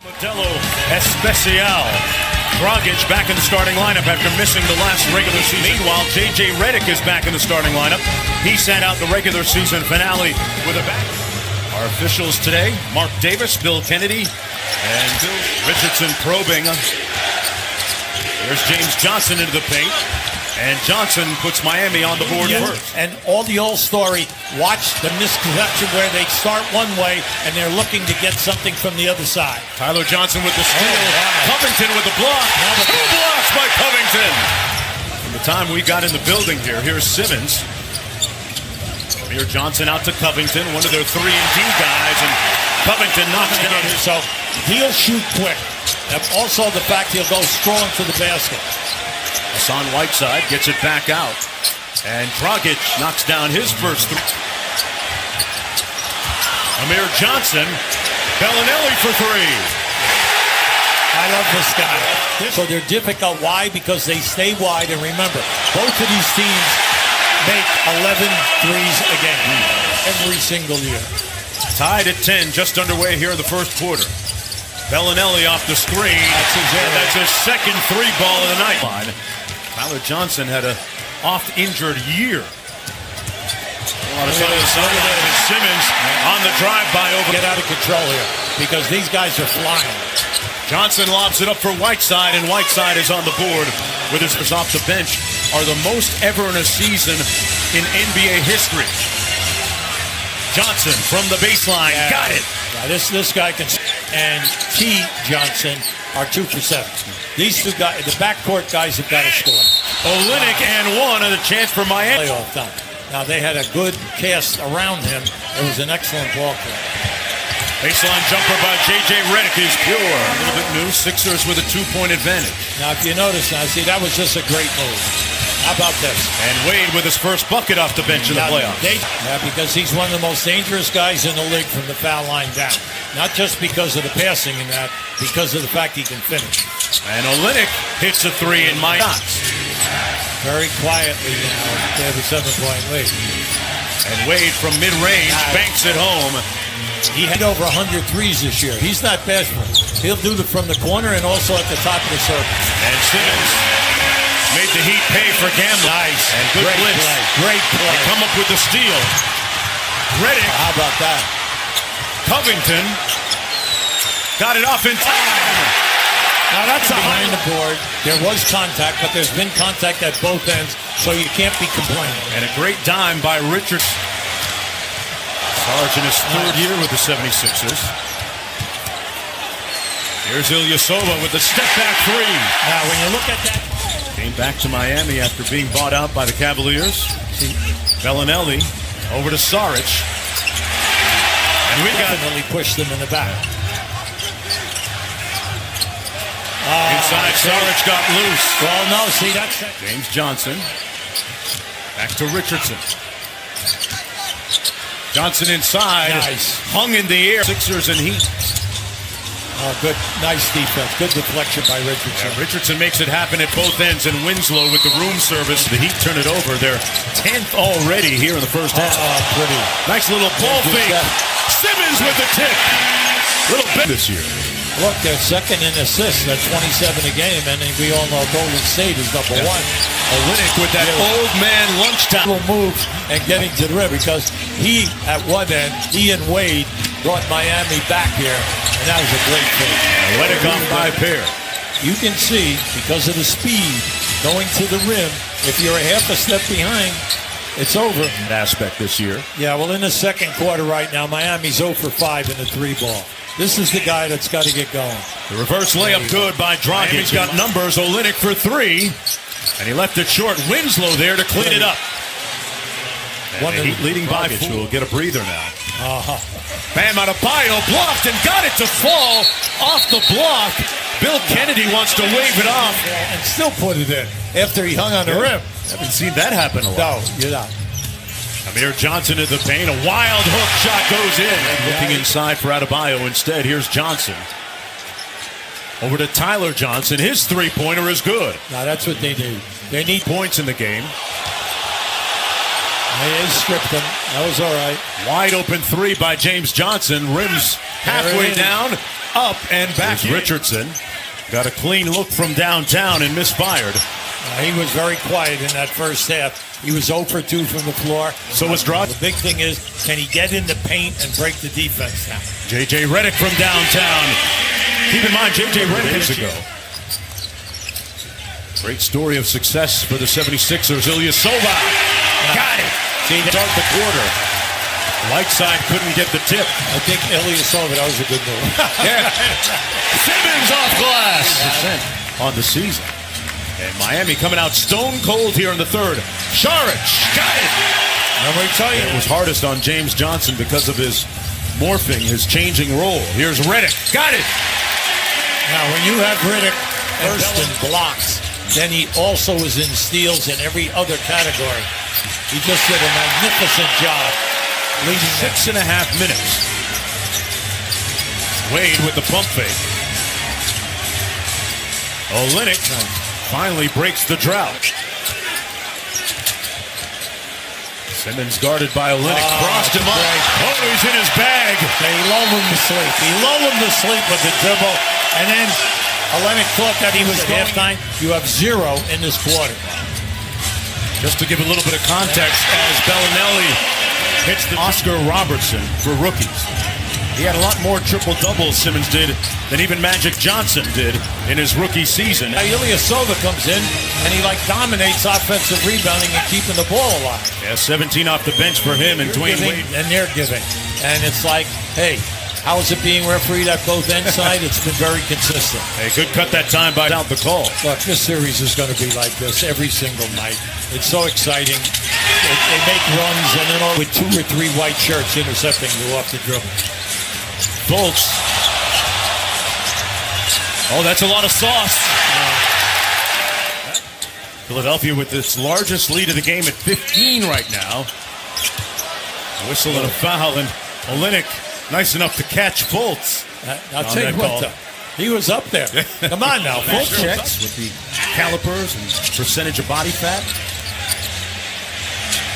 Modelo Especial. Dragic back in the starting lineup after missing the last regular season. Meanwhile, J.J. Redick is back in the starting lineup. He sat out the regular season finale with a back. Our officials today, Mark Davis, Bill Kennedy, and Bill Richardson probing. There's James Johnson into the paint. And Johnson puts Miami on the board first. And all the old story, watch the misconception where they start one way and they're looking to get something from the other side. Tyler Johnson with the steal. Wow. Covington with the block. Two blocks by Covington. From the time we got in the building here, here's Simmons. Amir Johnson out to Covington, one of their 3-and-D guys, and Covington knocks down his. So he'll shoot quick. And also the fact he'll go strong to the basket. Hassan Whiteside gets it back out. And Dragic knocks down his first three. Amir Johnson, Bellinelli for three. I love this guy. So they're difficult. Why? Because they stay wide. And remember, both of these teams make 11 threes a game. Every single year. Tied at 10, just underway here in the first quarter. Bellinelli off the screen. That's his second three ball of the night. Tyler Johnson had a oft-injured year. Simmons on the drive-by over. Get out of control here because these guys are flying. Johnson lobs it up for Whiteside, and Whiteside is on the board with his off the bench. Are the most ever in a season in NBA history. Johnson from the baseline, got it. Yeah, this guy can. And T. Johnson are 2 for 7. These two guys, the backcourt guys, have got to score. Olynyk and one, and a chance for Miami. Playoff time. Now they had a good cast around him. It was an excellent ball club. Baseline jumper by J.J. Redick is pure. A little bit new. Sixers with a 2-point advantage. Now, if you notice, now see that was just a great move. How about this? And Wade with his first bucket off the bench in the playoffs. Yeah, because he's one of the most dangerous guys in the league from the foul line down. Not just because of the passing and that, because of the fact he can finish. And Olynyk hits a three in my shots. Very quietly now, they have a 7-point lead. And Wade from mid-range banks it home. He had over 100 threes this year. He's not bashful. He'll do it from the corner and also at the top of the circle. And Simmons made the Heat pay for gambling. Nice. And good Great blitz. play. Great play. They come up with the steal. Redick. How about that? Covington got it off in time. Now that's behind the board. There was contact, but there's been contact at both ends, so you can't be complaining. And a great dime by Richard. Sarge in his third year with the 76ers. Here's Ilyasova with the step-back three. Now, when you look at that. Came back to Miami after being bought out by the Cavaliers. Bellinelli over to Saric. And we definitely pushed them in the back. Inside, Saric got loose. Well, no, see, that's... James Johnson. Back to Richardson. Johnson inside. Nice. Hung in the air. Sixers and Heat. Oh, good. Nice defense. Good deflection by Richardson. Yeah, Richardson makes it happen at both ends, and Winslow with the room service. The Heat turn it over. They're 10th already here in the first half. Oh, pretty. Nice little ball fake. Simmons with the tip. Little bit this year. Look, they're second in assists. They're 27 a game, and we all know Golden State is number one. Olynyk with that old man lunchtime move and getting to the rim because he, at one end, he and Wade brought Miami back here, and that was a great thing. Olynyk off by pair. You can see, because of the speed going to the rim, if you're a half a step behind, it's over. That aspect this year. Yeah, well, in the second quarter right now, Miami's 0 for 5 in the 3-ball. This is the guy that's got to get going. The reverse layup good by Dragic. He's got numbers. Olynyk for three. And he left it short. Winslow there to clean it up. And the Heat leading by 4. Will get a breather now. Bam Adebayo blocked and got it to fall off the block. Bill Kennedy wants to wave it off. And still put it in after he hung on the rim. Haven't seen that happen a lot. No, you're not. Amir Johnson at the paint. A wild hook shot goes in. Looking inside for Adebayo instead. Here's Johnson. Over to Tyler Johnson. His three-pointer is good. Now that's what they need. They need points in the game. They stripped him. That was all right. Wide open three by James Johnson. Rims halfway down. up and back. Richardson got a clean look from downtown and misfired. He was very quiet in that first half. He was 0 for 2 from the floor. So was Dragic. The big thing is, can he get in the paint and break the defense down? J.J. Redick from downtown. Keep in mind, J.J. Redick years ago. Great story of success for the 76ers. Ilyasova. Got it. See, start the quarter. Light side couldn't get the tip. I think Ilyasova, that was a good move. Yeah. Simmons off glass. On the season. And Miami coming out stone cold here in the third. Saric. Got it. And we tell you, it was hardest on James Johnson because of his morphing, his changing role. Here's Redick. Got it. Now, when you have Redick first in blocks, then he also is in steals in every other category. He just did a magnificent job leading 6.5 minutes. Wade with the pump fake. Olynyk finally breaks the drought. Simmons guarded by Olynyk. Crossed him up. Oh, he's in his bag. They lull him to sleep. He lulled him to sleep with the dribble. And then Olynyk thought that he was at halftime. You have 0 in this quarter. Just to give a little bit of context, as Bellinelli hits the Oscar Robertson for rookies. He had a lot more triple-doubles, Simmons did, than even Magic Johnson did in his rookie season. Now, Ilyasova comes in, and he dominates offensive rebounding and keeping the ball alive. Yeah, 17 off the bench for him and Dwayne Wade. And they're giving. And it's like, hey, how is it being refereed at both ends side? It's been very consistent. Hey, good cut that time by out the call. Look, this series is going to be like this every single night. It's so exciting. They make runs, and then with 2 or 3 white shirts intercepting you off the dribble. Fultz. Oh, that's a lot of sauce. Philadelphia with its largest lead of the game at 15 right now. A whistle and a foul, and Olynyk nice enough to catch Fultz. I'll tell you what, though. He was up there. Come on now. Fultz checks with the calipers and percentage of body fat.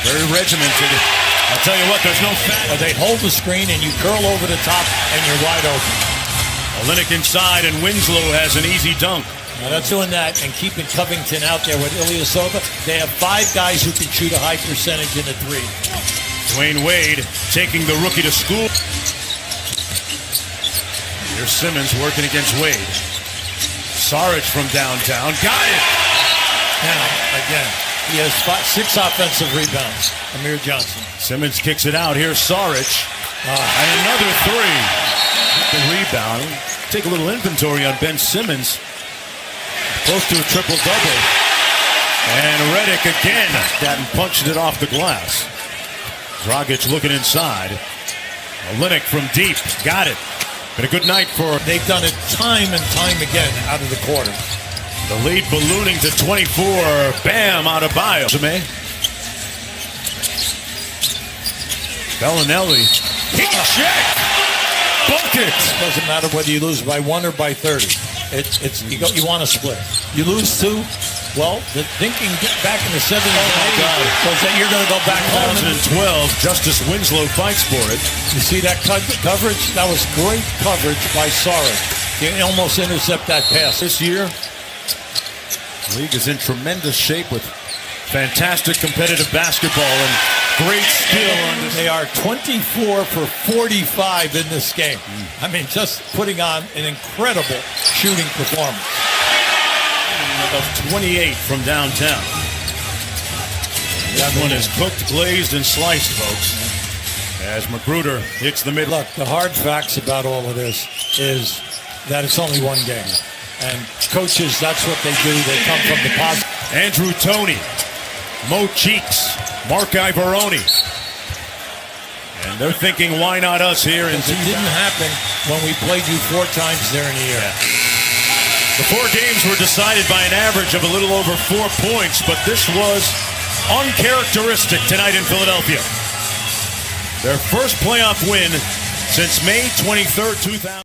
Very regimented. I'll tell you what, there's no fat. They hold the screen and you curl over the top and you're wide open. Olynyk inside and Winslow has an easy dunk. Now that's doing that and keeping Covington out there with Ilyasova. They have 5 guys who can shoot a high percentage in the 3. Dwayne Wade taking the rookie to school. Here's Simmons working against Wade. Saric from downtown. Got it! Now, again, he has 6 offensive rebounds. Amir Johnson. Simmons kicks it out. Here's Saric. And another 3. The rebound. Take a little inventory on Ben Simmons. Close to a triple-double. And Redick again. That and punched it off the glass. Dragic looking inside. Olynyk from deep. Got it. Been a good night for... They've done it time and time again out of the quarter. The lead ballooning to 24. Bam, out of Bio. Bellinelli. Heat check. Bucket. Doesn't matter whether you lose by 1 or by 30. You want to split. You lose 2. Well, the thinking back in the 70s was that you're going to go back home. 2012, Justice Winslow fights for it. You see that coverage? That was great coverage by Saric. He almost intercept that pass. This year, the league is in tremendous shape with fantastic competitive basketball and great skill. They are 24 for 45 in this game. I mean, just putting on an incredible shooting performance. Of 28 from downtown. That one is cooked, glazed, and sliced, folks. As Magruder hits the middle. Look, the hard facts about all of this is that it's only 1 game. And coaches, that's what they do. They come from the positive. Andrew Toney, Mo Cheeks, Mark Ivoroni. And they're thinking, why not us here? And it didn't happen when we played you 4 times there in a year. The 4 games were decided by an average of a little over 4 points, but this was uncharacteristic tonight in Philadelphia. Their first playoff win since May 23rd, 2000.